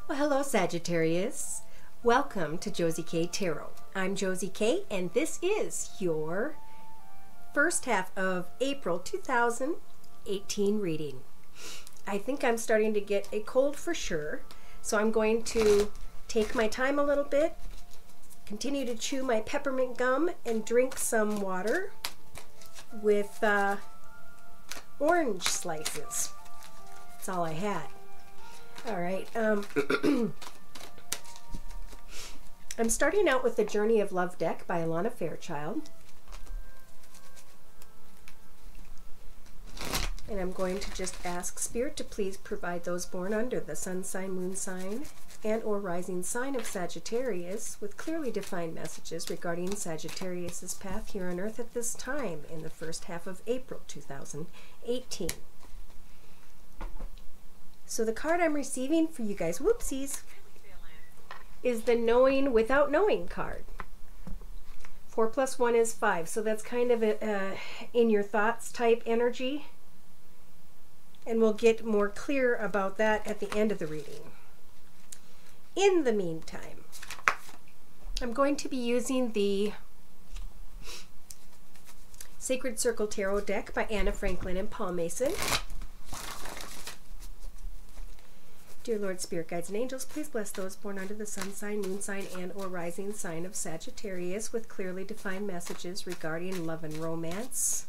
Well, hello Sagittarius. Welcome to Josie K Tarot. I'm Josie K and this is your first half of April 2018 reading. I think I'm starting to get a cold for sure, so I'm going to take my time a little bit, continue to chew my peppermint gum and drink some water with orange slices. That's all I had. All right. I'm starting out with the Journey of Love deck by Alana Fairchild. And I'm going to just ask Spirit to please provide those born under the sun sign, moon sign, and or rising sign of Sagittarius with clearly defined messages regarding Sagittarius's path here on Earth at this time in the first half of April 2018. So the card I'm receiving for you guys, whoopsies, is the Knowing Without Knowing card. 4 plus 1 is 5, so that's kind of a in your thoughts type energy. And we'll get more clear about that at the end of the reading. In the meantime, I'm going to be using the Sacred Circle Tarot deck by Anna Franklin and Paul Mason. Dear Lord, Spirit, Guides, and Angels, please bless those born under the sun sign, moon sign, and or rising sign of Sagittarius with clearly defined messages regarding love and romance.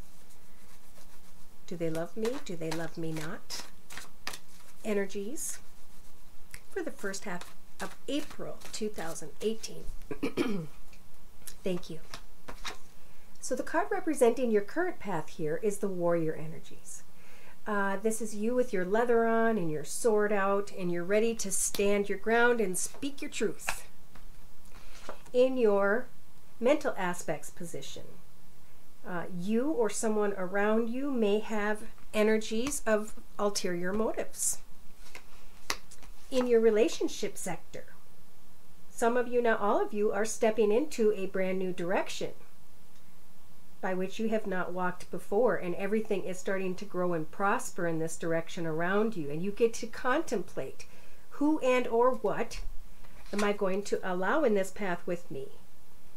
Do they love me? Do they love me not? Energies for the first half of April 2018. Thank you. So the card representing your current path here is the Warrior energies. This is you with your leather on and your sword out, and you're ready to stand your ground and speak your truth. In your mental aspects position, you or someone around you may have energies of ulterior motives. In your relationship sector, some of you, not all of you, are stepping into a brand new direction by which you have not walked before, and everything is starting to grow and prosper in this direction around you, and you get to contemplate who and or what am I going to allow in this path with me,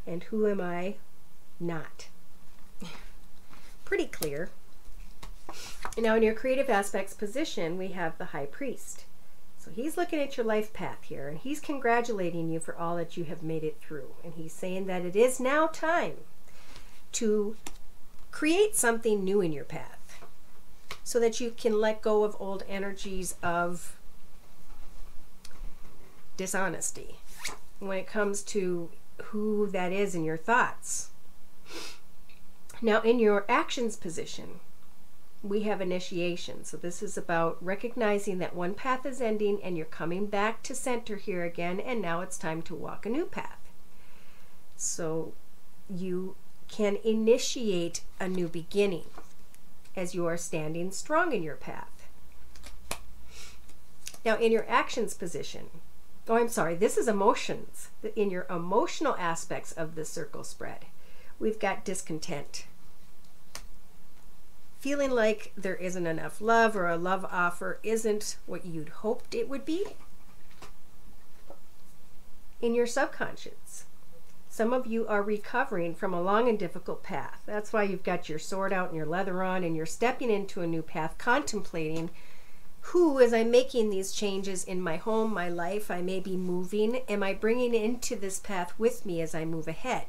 and who am I not. Pretty clear. Now in your creative aspects position, we have the High Priest. So he's looking at your life path here, and he's congratulating you for all that you have made it through, and he's saying that it is now time to create something new in your path so that you can let go of old energies of dishonesty when it comes to who that is in your thoughts. Now in your actions position, we have initiation. So this is about recognizing that one path is ending and you're coming back to center here again, and now it's time to walk a new path. So you can initiate a new beginning as you are standing strong in your path. Now in your actions position, oh, I'm sorry, this is emotions. In your emotional aspects of the circle spread, we've got discontent. Feeling like there isn't enough love, or a love offer isn't what you'd hoped it would be. In your subconscious, some of you are recovering from a long and difficult path. That's why you've got your sword out and your leather on, and you're stepping into a new path, contemplating who, as I'm making these changes in my home, my life, I may be moving, am I bringing into this path with me as I move ahead?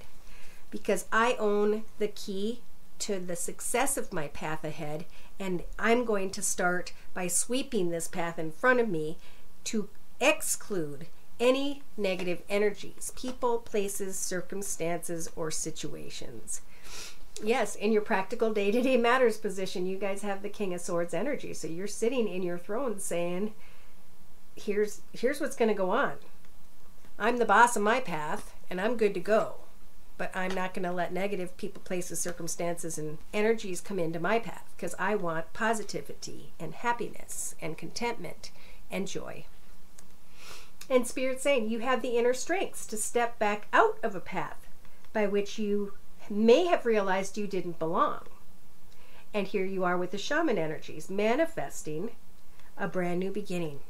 Because I own the key to the success of my path ahead, and I'm going to start by sweeping this path in front of me to exclude any negative energies, people, places, circumstances, or situations. Yes, in your practical day-to-day matters position, you guys have the King of Swords energy. So you're sitting in your throne saying, here's what's going to go on. I'm the boss of my path, and I'm good to go. But I'm not going to let negative people, places, circumstances, and energies come into my path, because I want positivity and happiness and contentment and joy. And Spirit saying you have the inner strengths to step back out of a path by which you may have realized you didn't belong. And here you are with the shaman energies, manifesting a brand new beginning.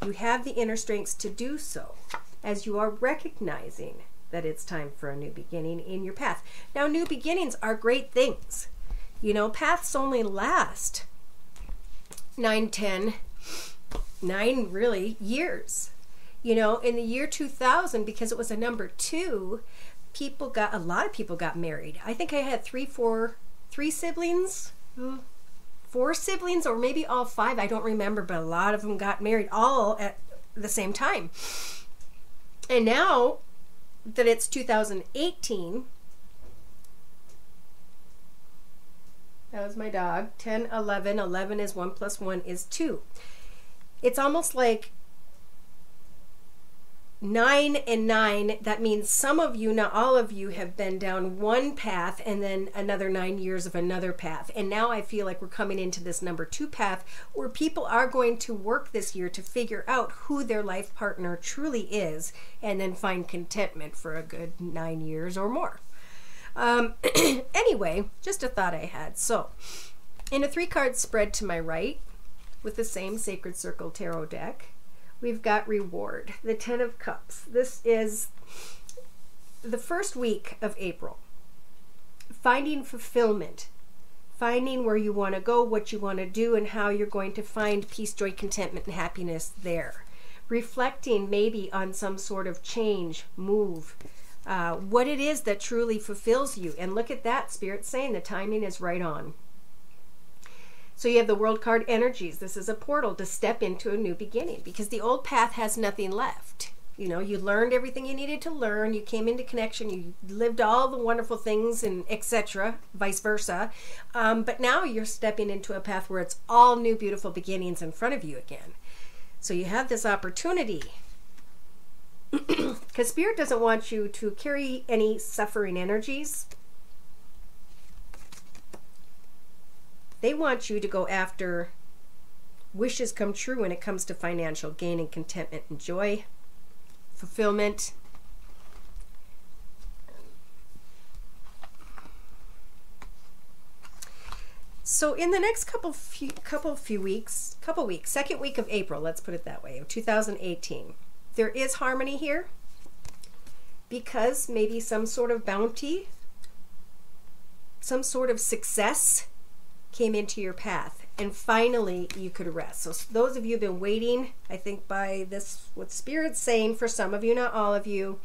You have the inner strengths to do so, as you are recognizing that it's time for a new beginning in your path. Now, new beginnings are great things. You know, paths only last 9 really years. You know, in the year 2000, because it was a number 2, a lot of people got married. I think I had three siblings, 4 siblings, or maybe all 5. I don't remember, but a lot of them got married all at the same time. And now that it's 2018, that was my dog, 10, 11, 11 is 1 plus 1 is 2. It's almost like 9 and 9. That means some of you, not all of you, have been down one path and then another 9 years of another path. And now I feel like we're coming into this number 2 path where people are going to work this year to figure out who their life partner truly is and then find contentment for a good 9 years or more. Anyway, just a thought I had. So, in a 3-card spread to my right with the same Sacred Circle Tarot deck, we've got reward, the 10 of Cups. This is the first week of April. Finding fulfillment, finding where you want to go, what you want to do, and how you're going to find peace, joy, contentment, and happiness there. Reflecting maybe on some sort of change, move, what it is that truly fulfills you. And look at that, Spirit's saying the timing is right on. So you have the World card energies. This is a portal to step into a new beginning because the old path has nothing left. You know, you learned everything you needed to learn. You came into connection. You lived all the wonderful things and etc. Vice versa. But now you're stepping into a path where it's all new, beautiful beginnings in front of you again. So you have this opportunity because Spirit doesn't want you to carry any suffering energies. They want you to go after wishes come true when it comes to financial gain and contentment and joy, fulfillment. So in the next couple weeks, second week of April, let's put it that way, of 2018, there is harmony here because maybe some sort of bounty, some sort of success came into your path and finally you could rest. So those of you who've been waiting, I think by this, what Spirit's saying for some of you, not all of you,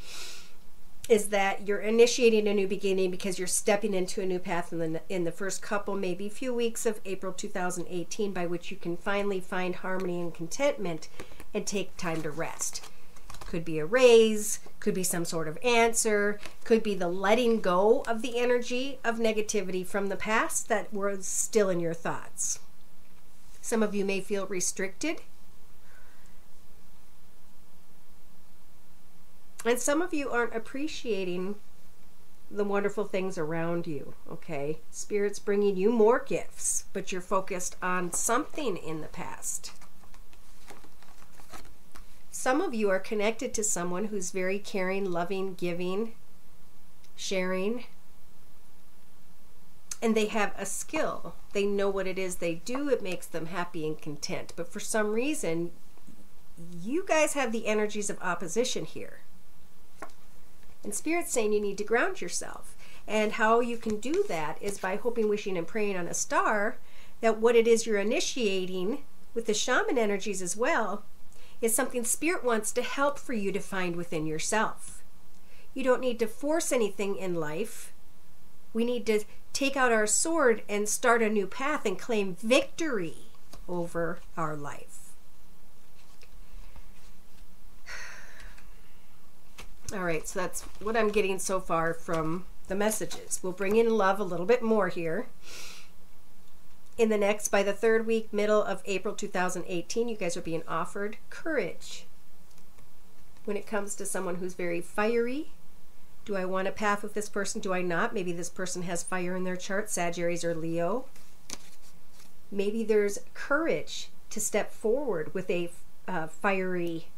is that you're initiating a new beginning because you're stepping into a new path in the first couple, maybe few weeks of April 2018, by which you can finally find harmony and contentment and take time to rest. Could be a raise, could be some sort of answer, could be the letting go of the energy of negativity from the past that was still in your thoughts. Some of you may feel restricted. And some of you aren't appreciating the wonderful things around you, okay? Spirit's bringing you more gifts, but you're focused on something in the past. Some of you are connected to someone who's very caring, loving, giving, sharing, and they have a skill. They know what it is they do. It makes them happy and content. But for some reason, you guys have the energies of opposition here. And Spirit's saying you need to ground yourself. And how you can do that is by hoping, wishing, and praying on a star that what it is you're initiating with the shaman energies as well is something Spirit wants to help for you to find within yourself. You don't need to force anything in life. We need to take out our sword and start a new path and claim victory over our life. All right, so that's what I'm getting so far from the messages. We'll bring in love a little bit more here. By the third week, middle of April 2018, you guys are being offered courage. When it comes to someone who's very fiery, do I want a path with this person? Do I not? Maybe this person has fire in their chart, Sagittarius or Leo. Maybe there's courage to step forward with a fiery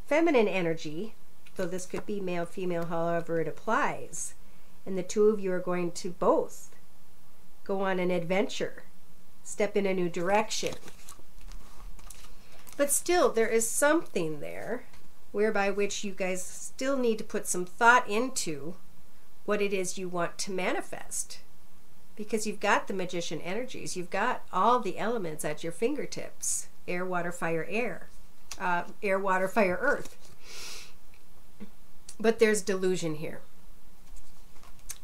feminine energy, though this could be male, female, however it applies. And the two of you are going to both go on an adventure, step in a new direction. But still, there is something there whereby which you guys still need to put some thought into what it is you want to manifest. Because you've got the magician energies. You've got all the elements at your fingertips. Air, water, fire, air. Air, water, fire, earth. But there's delusion here.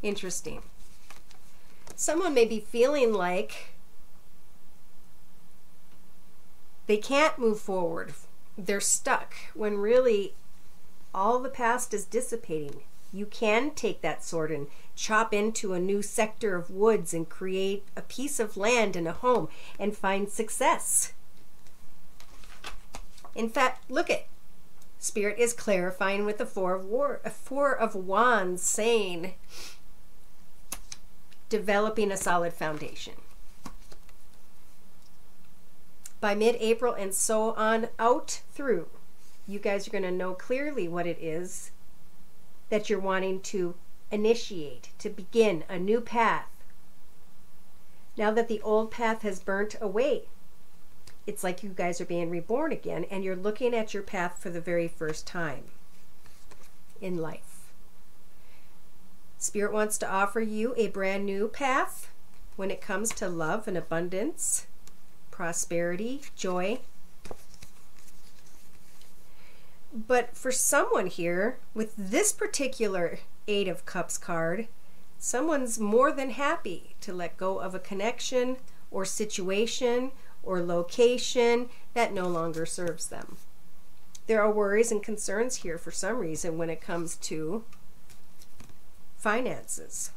Interesting. Someone may be feeling like they can't move forward. They're stuck when really all the past is dissipating. You can take that sword and chop into a new sector of woods and create a piece of land and a home and find success. In fact, look at Spirit is clarifying with the Four of Wands, saying developing a solid foundation. By mid-April and so on out through, you guys are going to know clearly what it is that you're wanting to initiate, to begin a new path. Now that the old path has burnt away, it's like you guys are being reborn again, and you're looking at your path for the very first time in life. Spirit wants to offer you a brand new path when it comes to love and abundance, prosperity, joy. But for someone here, with this particular Eight of Cups card, someone's more than happy to let go of a connection or situation or location that no longer serves them. There are worries and concerns here for some reason when it comes to finances,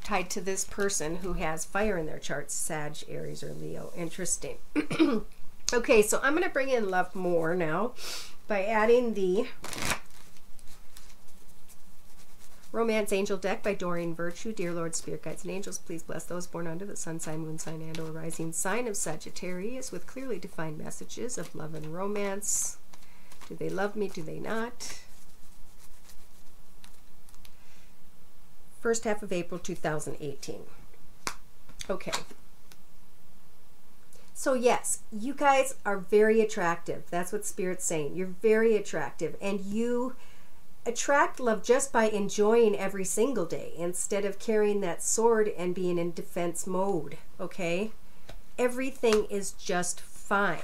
tied to this person who has fire in their charts, Sag, Aries, or Leo. Interesting. Okay, so I'm going to bring in love more now by adding the Romance Angel deck by Doreen Virtue. Dear Lord, Spirit Guides, and Angels, please bless those born under the sun sign, moon sign, and or rising sign of Sagittarius with clearly defined messages of love and romance. Do they love me? Do they not? First half of April 2018. Okay. So yes, you guys are very attractive. That's what Spirit's saying. You're very attractive, and you attract love just by enjoying every single day instead of carrying that sword and being in defense mode, okay? Everything is just fine.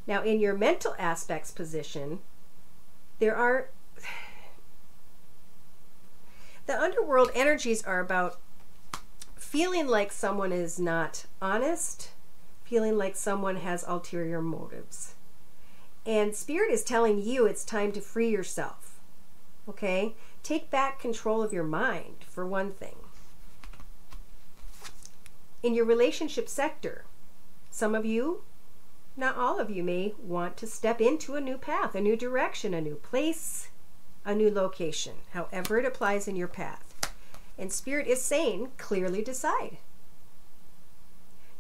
Now, in your mental aspects position, there are... The underworld energies are about feeling like someone is not honest, feeling like someone has ulterior motives. And Spirit is telling you it's time to free yourself. Okay? Take back control of your mind, for one thing. In your relationship sector, some of you, not all of you, may want to step into a new path, a new direction, a new place, a new location, however it applies in your path. And Spirit is saying, clearly decide.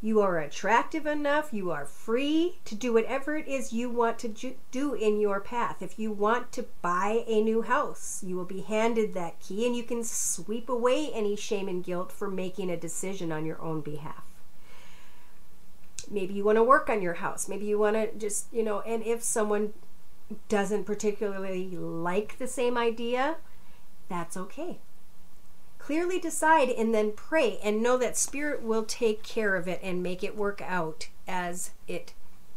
You are attractive enough, you are free to do whatever it is you want to do in your path. If you want to buy a new house, you will be handed that key, and you can sweep away any shame and guilt for making a decision on your own behalf. Maybe you want to work on your house. Maybe you want to just, you know, and if someone doesn't particularly like the same idea, that's okay. Clearly decide and then pray and know that Spirit will take care of it and make it work out as it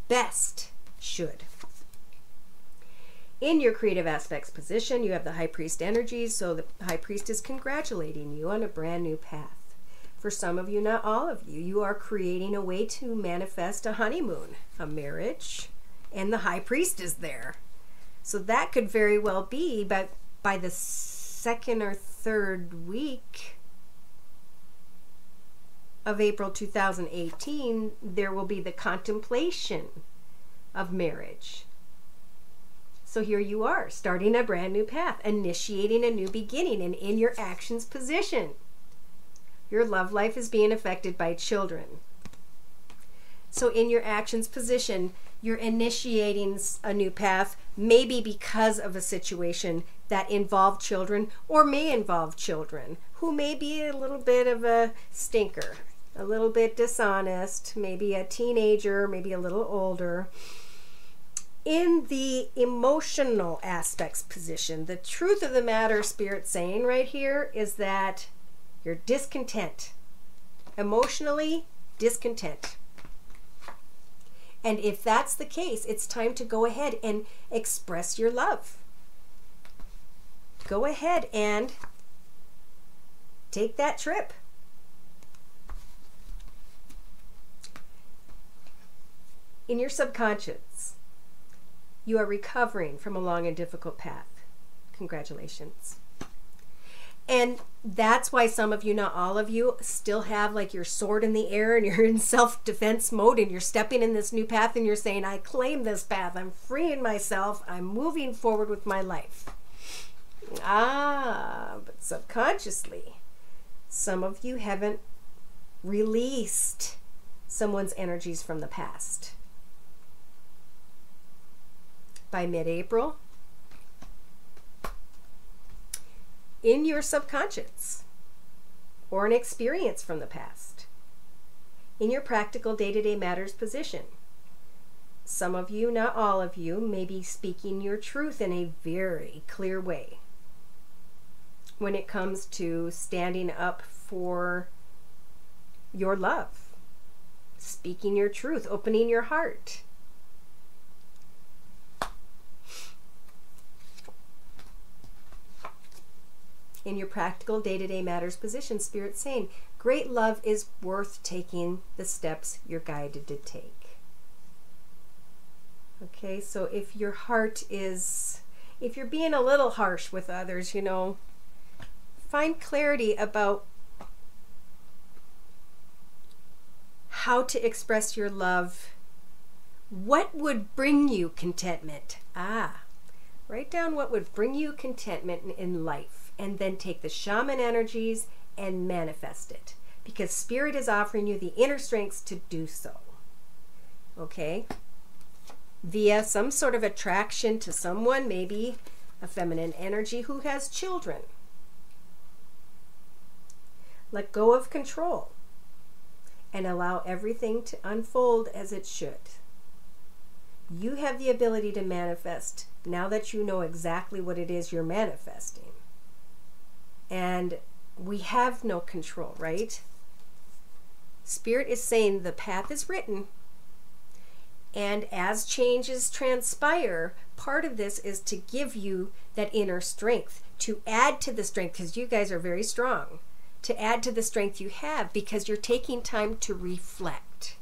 best should. In your creative aspects position, you have the High Priest energies, so the High Priest is congratulating you on a brand new path. For some of you, not all of you, you are creating a way to manifest a honeymoon, a marriage, and the High Priest is there. So that could very well be, but by the second or third week of April 2018, there will be the contemplation of marriage. So here you are, starting a brand new path, initiating a new beginning, and in your actions position. Your love life is being affected by children. So in your actions position, you're initiating a new path, maybe because of a situation that involved children or may involve children who may be a little bit of a stinker. a little bit dishonest, maybe a teenager, maybe a little older. In the emotional aspects position, the truth of the matter, Spirit's saying right here, is that you're discontent. Emotionally discontent. And if that's the case, it's time to go ahead and express your love. Go ahead and take that trip. In your subconscious, you are recovering from a long and difficult path. Congratulations. And that's why some of you, not all of you, still have like your sword in the air and you're in self-defense mode and you're stepping in this new path and you're saying, I claim this path. I'm freeing myself. I'm moving forward with my life. But subconsciously, some of you haven't released someone's energies from the past. By mid-April, in your subconscious, or an experience from the past, in your practical day-to-day matters position, some of you, not all of you, may be speaking your truth in a very clear way when it comes to standing up for your love, speaking your truth, opening your heart. In your practical day-to-day matters position, Spirit's saying, great love is worth taking the steps you're guided to take. Okay, so if your heart is, if you're being a little harsh with others, you know, find clarity about how to express your love. What would bring you contentment? Write down what would bring you contentment in life. And then take the shaman energies and manifest it. Because Spirit is offering you the inner strengths to do so. Okay? Via some sort of attraction to someone, maybe a feminine energy who has children. Let go of control. And allow everything to unfold as it should. You have the ability to manifest now that you know exactly what it is you're manifesting. And we have no control, right? Spirit is saying the path is written. And as changes transpire, part of this is to give you that inner strength, to add to the strength, because you guys are very strong, to add to the strength you have, because you're taking time to reflect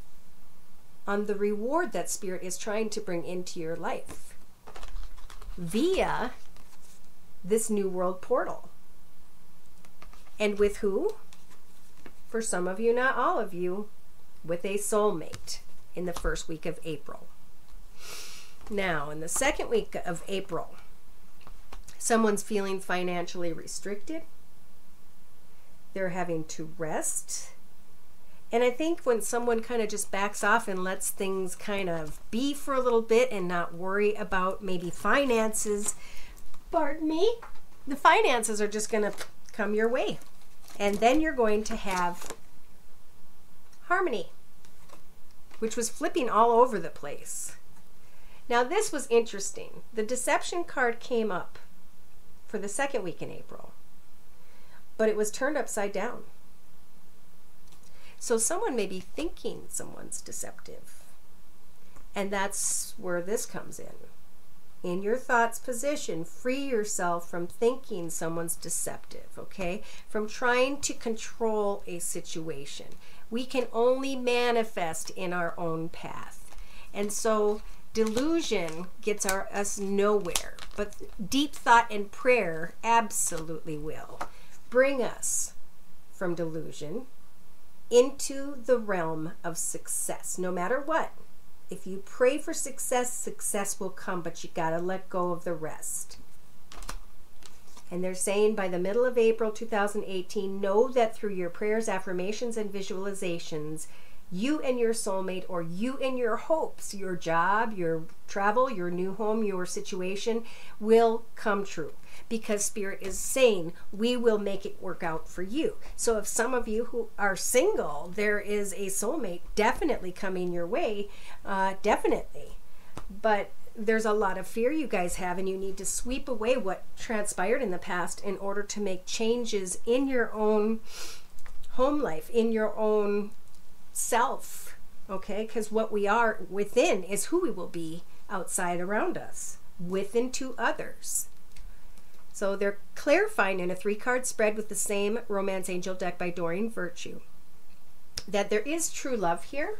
on the reward that Spirit is trying to bring into your life via this new world portal. And with who? For some of you, not all of you, with a soulmate in the first week of April. Now, in the second week of April, someone's feeling financially restricted. They're having to rest. And I think when someone kind of just backs off and lets things kind of be for a little bit and not worry about maybe finances, pardon me, the finances are just going to come your way. And then you're going to have harmony, which was flipping all over the place. Now this was interesting. The deception card came up for the second week in April, but it was turned upside down. So someone may be thinking someone's deceptive. And that's where this comes in. In your thoughts position, free yourself from thinking someone's deceptive, okay? From trying to control a situation. We can only manifest in our own path. And so delusion gets us nowhere. But deep thought and prayer absolutely will bring us from delusion into the realm of success, no matter what. If you pray for success, success will come, but you got to let go of the rest. And they're saying by the middle of April 2018, know that through your prayers, affirmations, and visualizations, you and your soulmate, or you and your hopes, your job, your travel, your new home, your situation will come true. because Spirit is saying, we will make it work out for you. So if some of you who are single, there is a soulmate definitely coming your way, definitely. But there's a lot of fear you guys have, and you need to sweep away what transpired in the past in order to make changes in your own home life, in your own self, okay? Because what we are within is who we will be outside around us, within to others. So they're clarifying in a 3-card spread with the same Romance Angel deck by Doreen Virtue that there is true love here,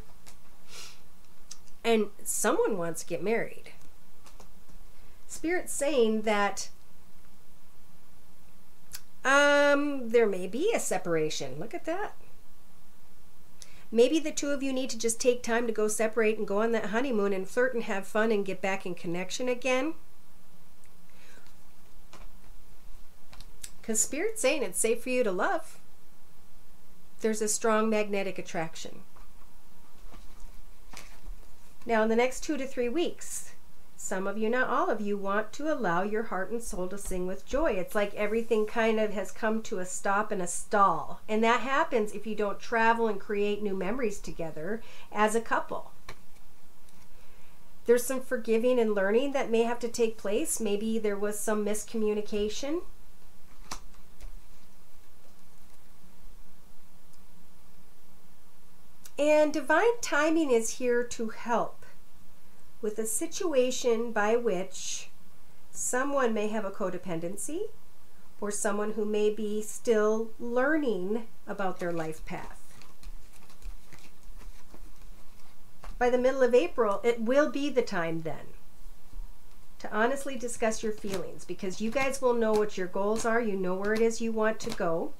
and someone wants to get married. Spirit's saying that there may be a separation. Look at that. Maybe the two of you need to just take time to go separate and go on that honeymoon and flirt and have fun and get back in connection again. Because Spirit's saying it's safe for you to love. There's a strong magnetic attraction. Now in the next 2 to 3 weeks, some of you, not all of you, want to allow your heart and soul to sing with joy. It's like everything kind of has come to a stop and a stall. And that happens if you don't travel and create new memories together as a couple. There's some forgiving and learning that may have to take place. Maybe there was some miscommunication. And divine timing is here to help with a situation by which someone may have a codependency, or someone who may be still learning about their life path. By the middle of April, it will be the time then to honestly discuss your feelings, because you guys will know what your goals are. You know where it is you want to go.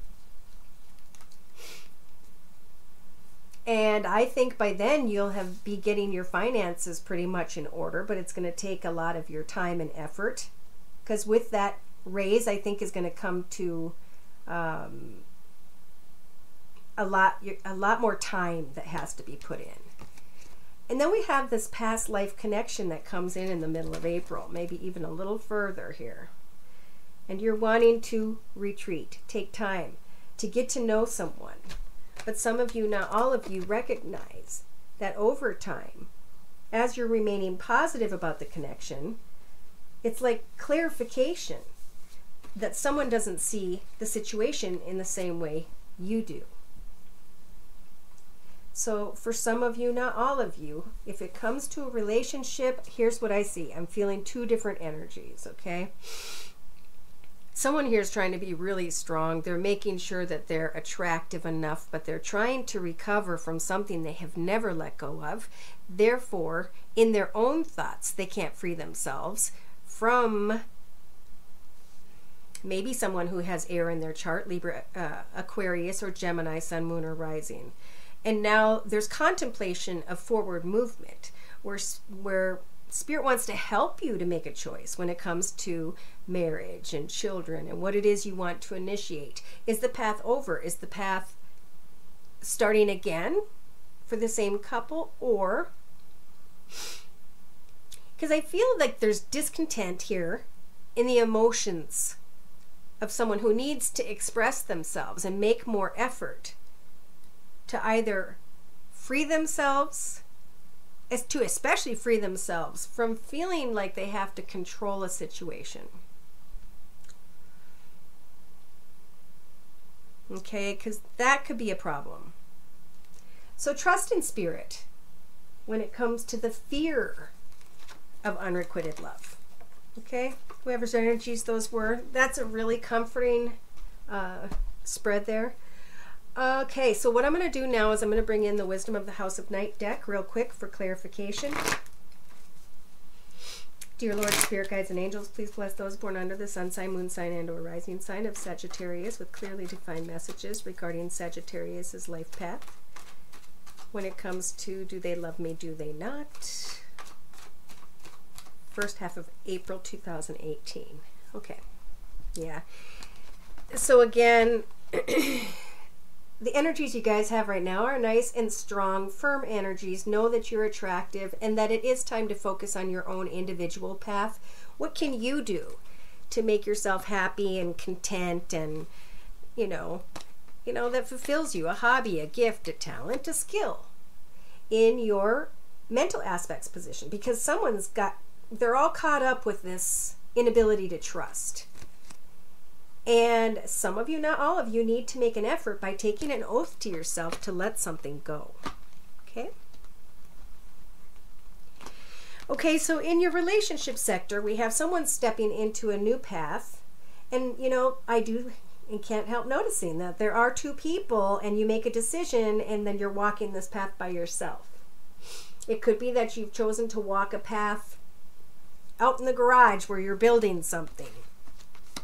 And I think by then you'll be getting your finances pretty much in order, but it's going to take a lot of your time and effort, because with that raise, I think is going to come to a lot more time that has to be put in. And then we have this past life connection that comes in the middle of April, maybe even a little further here. And you're wanting to retreat, take time to get to know someone. But some of you, not all of you, recognize that over time, as you're remaining positive about the connection, it's like clarification that someone doesn't see the situation in the same way you do. So for some of you, not all of you, if it comes to a relationship, here's what I see. I'm feeling 2 different energies, okay? Someone here is trying to be really strong. They're making sure that they're attractive enough, but they're trying to recover from something they have never let go of. Therefore, in their own thoughts, they can't free themselves from maybe someone who has air in their chart, Libra, Aquarius, or Gemini, Sun, Moon, or Rising. And now there's contemplation of forward movement, where Spirit wants to help you to make a choice when it comes to marriage and children and what it is you want to initiate. Is the path over? Is the path starting again for the same couple? Or, because I feel like there's discontent here in the emotions of someone who needs to express themselves and make more effort to either free themselves, especially free themselves from feeling like they have to control a situation. Okay, because that could be a problem. So trust in Spirit when it comes to the fear of unrequited love. Okay, whoever's energies those were, that's a really comforting spread there. Okay, so what I'm going to do now is I'm going to bring in the Wisdom of the House of Night deck real quick for clarification. Dear Lord, Spirit, Guides, and Angels, please bless those born under the sun sign, moon sign, and or rising sign of Sagittarius with clearly defined messages regarding Sagittarius's life path. When it comes to do they love me, do they not? First half of April 2018. Okay, yeah. So again, the energies you guys have right now are nice and strong, firm energies. Know that you're attractive and that it is time to focus on your own individual path. What can you do to make yourself happy and content, and you know that fulfills you, a hobby, a gift, a talent, a skill in your mental aspects position, because they're all caught up with this inability to trust. And some of you, not all of you, need to make an effort by taking an oath to yourself to let something go. Okay, so in your relationship sector, we have someone stepping into a new path. And, I do and can't help noticing that there are two people, and you make a decision, and then you're walking this path by yourself. It could be that you've chosen to walk a path out in the garage where you're building something,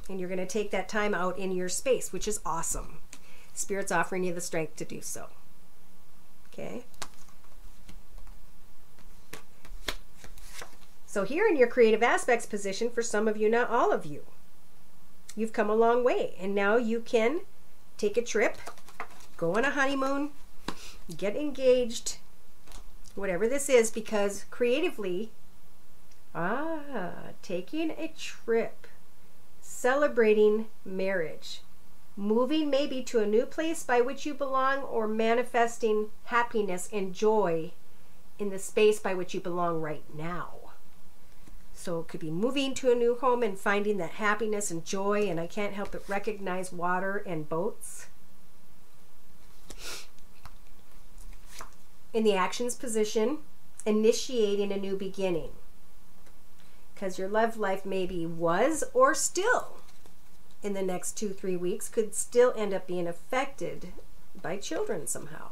and you're going to take that time out in your space, which is awesome. Spirit's offering you the strength to do so. Okay? So here in your creative aspects position, for some of you, not all of you, you've come a long way, and now you can take a trip, go on a honeymoon, get engaged, whatever this is, because creatively, taking a trip, celebrating marriage, moving maybe to a new place by which you belong, or manifesting happiness and joy in the space by which you belong right now. So it could be moving to a new home and finding that happiness and joy, and I can't help but recognize water and boats. In the actions position, initiating a new beginning. Because your love life maybe was, or still in the next 2-3 weeks could still end up being affected by children somehow,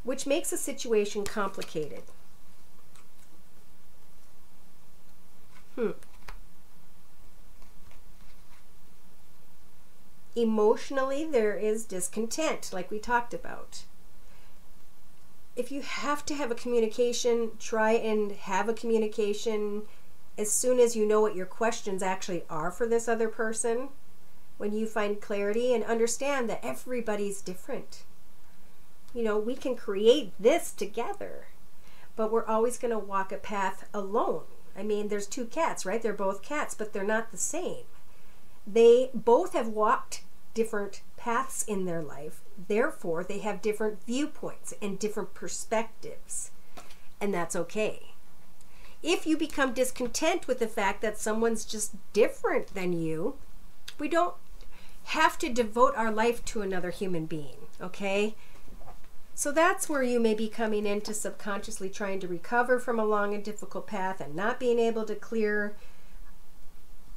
which makes the situation complicated. Emotionally, there is discontent, like we talked about. If you have to have a communication, try and have a communication as soon as you know what your questions actually are for this other person. When you find clarity and understand that everybody's different. We can create this together, but we're always going to walk a path alone. I mean, there's two cats, right? They're both cats, but they're not the same. They both have walked different paths in their life. Therefore, they have different viewpoints and different perspectives. And that's okay. If you become discontent with the fact that someone's just different than you, we don't have to devote our life to another human being, okay? So that's where you may be coming into subconsciously trying to recover from a long and difficult path and not being able to clear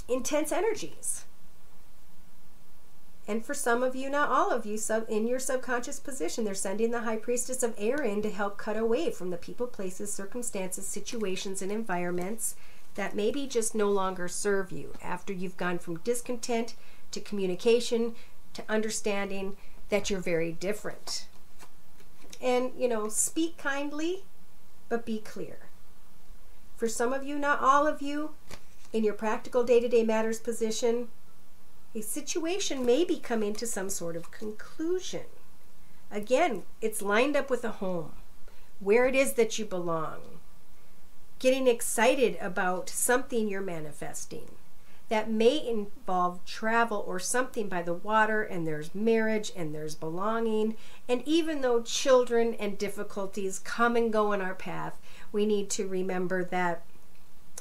intense energies. And for some of you, not all of you, in your subconscious position, they're sending the High Priestess of Air in to help cut away from the people, places, circumstances, situations, and environments that maybe just no longer serve you after you've gone from discontent to communication to understanding that you're very different. And, speak kindly, but be clear. For some of you, not all of you, in your practical day-to-day matters position, a situation may be coming to some sort of conclusion. Again, it's lined up with a home, where it is that you belong, getting excited about something you're manifesting. That may involve travel or something by the water, and there's marriage and there's belonging. And even though children and difficulties come and go in our path, we need to remember that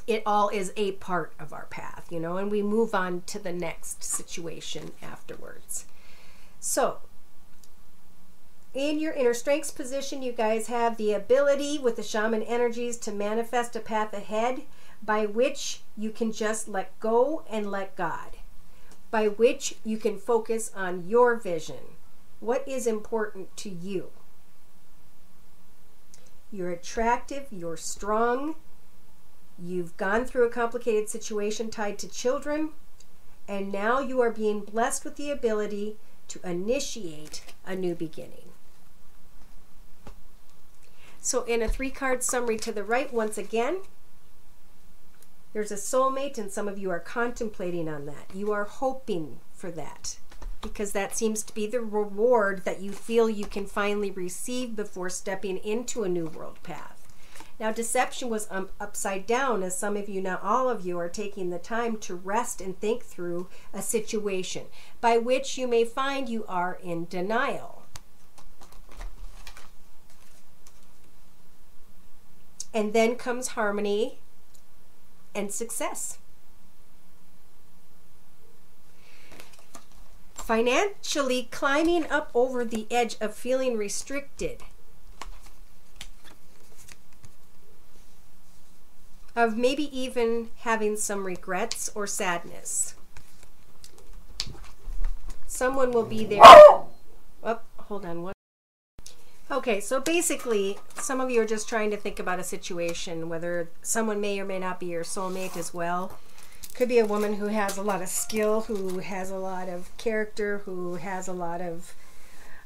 it all is a part of our path, and we move on to the next situation afterwards. So, in your inner strengths position, you guys have the ability with the shaman energies to manifest a path ahead by which you can just let go and let God, by which you can focus on your vision. What is important to you? You're attractive, you're strong, you've gone through a complicated situation tied to children, and now you are being blessed with the ability to initiate a new beginning. So in a 3-card summary to the right, once again, there's a soulmate, and some of you are contemplating on that. You are hoping for that, because that seems to be the reward that you feel you can finally receive before stepping into a new world path. Now, deception was upside down, as some of you, not all of you, are taking the time to rest and think through a situation, by which you may find you are in denial. And then comes harmony and success. Financially climbing up over the edge of feeling restricted, of maybe even having some regrets or sadness. Someone will be there. Oh, hold on. What? Okay, so basically, some of you are just trying to think about a situation, whether someone may or may not be your soulmate as well. Could be a woman who has a lot of skill, who has a lot of character, who has a lot of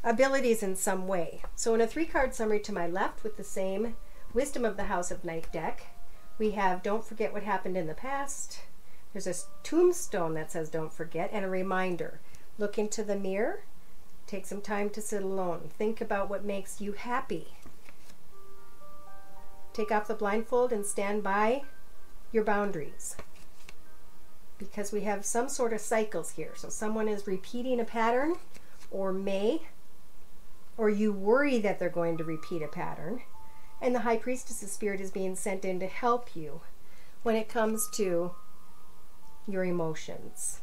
abilities in some way. So in a 3-card summary to my left, with the same Wisdom of the House of Knight deck, we have Don't Forget What Happened in the Past. There's a tombstone that says Don't Forget, and a reminder. Look into the mirror. Take some time to sit alone. Think about what makes you happy. Take off the blindfold and stand by your boundaries. Because we have some sort of cycles here. So someone is repeating a pattern, or you worry that they're going to repeat a pattern. And the High Priestess's spirit is being sent in to help you when it comes to your emotions.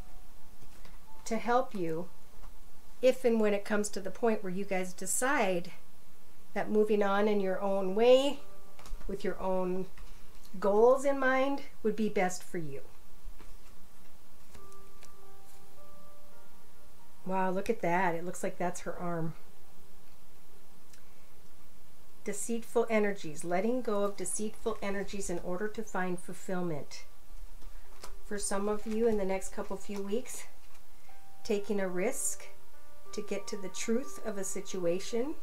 To help you if and when it comes to the point where you guys decide that moving on in your own way, with your own goals in mind, would be best for you. Wow, look at that. It looks like that's her arm. Deceitful energies. Letting go of deceitful energies in order to find fulfillment. For some of you in the next few weeks, taking a risk to get to the truth of a situation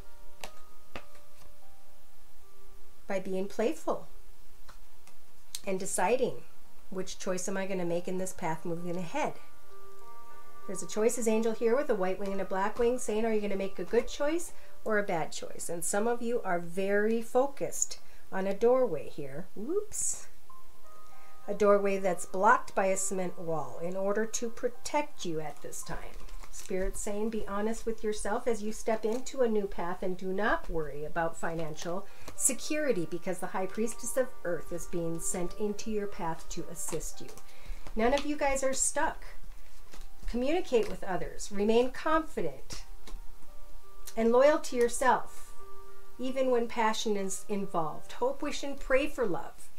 by being playful and deciding, which choice am I going to make in this path moving ahead? There's a choices angel here with a white wing and a black wing saying, are you going to make a good choice or a bad choice? And some of you are very focused on a doorway here. Whoops. A doorway that's blocked by a cement wall in order to protect you at this time. Spirit's saying, be honest with yourself as you step into a new path, and do not worry about financial security, because the High Priestess of Earth is being sent into your path to assist you. None of you guys are stuck. Communicate with others. Remain confident and loyal to yourself, even when passion is involved. Hope, wish, and pray for love.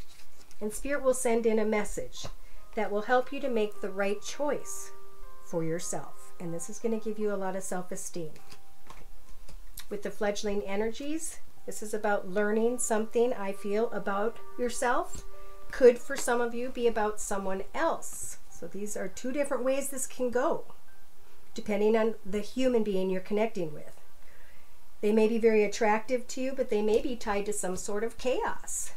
And Spirit will send in a message that will help you to make the right choice for yourself. And this is going to give you a lot of self-esteem. With the fledgling energies, this is about learning something, I feel, about yourself. Could, for some of you, be about someone else. So these are 2 different ways this can go, depending on the human being you're connecting with. They may be very attractive to you, but they may be tied to some sort of chaos.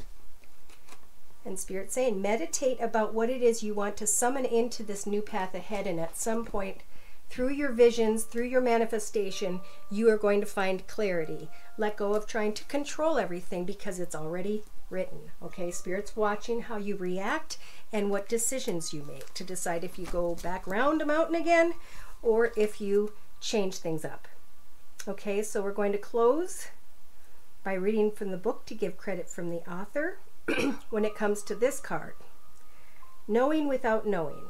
And Spirit's saying, meditate about what it is you want to summon into this new path ahead, and at some point, through your visions, through your manifestation, you are going to find clarity. Let go of trying to control everything, because it's already written. Okay, Spirit's watching how you react and what decisions you make to decide if you go back round a mountain again or if you change things up. Okay, so we're going to close by reading from the book to give credit from the author. When it comes to this card, knowing without knowing,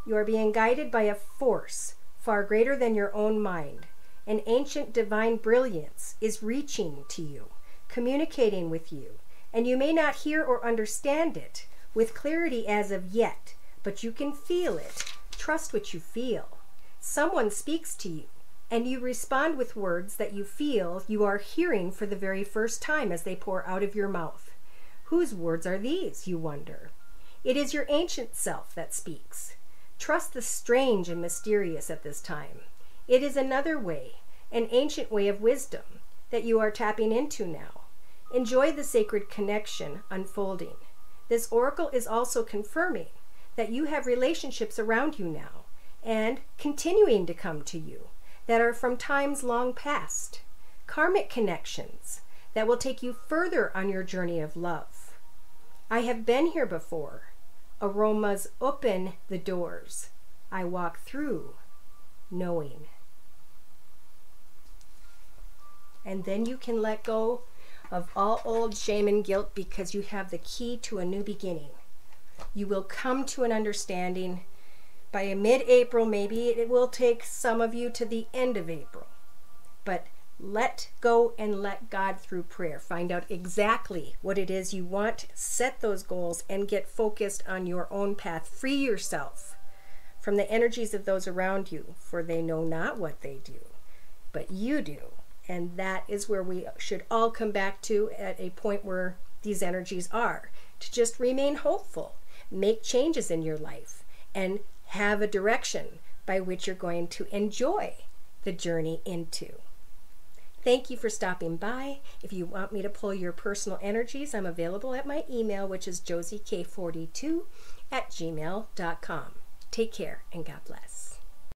you are being guided by a force far greater than your own mind. An ancient divine brilliance is reaching to you, communicating with you, and you may not hear or understand it with clarity as of yet, but you can feel it. Trust what you feel. Someone speaks to you, and you respond with words that you feel you are hearing for the very first time as they pour out of your mouth. Whose words are these, you wonder? It is your ancient self that speaks. Trust the strange and mysterious at this time. It is another way, an ancient way of wisdom that you are tapping into now. Enjoy the sacred connection unfolding. This oracle is also confirming that you have relationships around you now and continuing to come to you that are from times long past. Karmic connections that will take you further on your journey of love. I have been here before. Aromas open the doors. I walk through knowing. And then you can let go of all old shame and guilt because you have the key to a new beginning. You will come to an understanding by mid-April. Maybe it will take some of you to the end of April. But let go and let God through prayer. Find out exactly what it is you want. Set those goals and get focused on your own path. Free yourself from the energies of those around you, for they know not what they do, but you do. And that is where we should all come back to at a point where these energies are. To just remain hopeful, make changes in your life, and have a direction by which you're going to enjoy the journey into. Thank you for stopping by. If you want me to pull your personal energies, I'm available at my email, which is josiek42@gmail.com. Take care and God bless.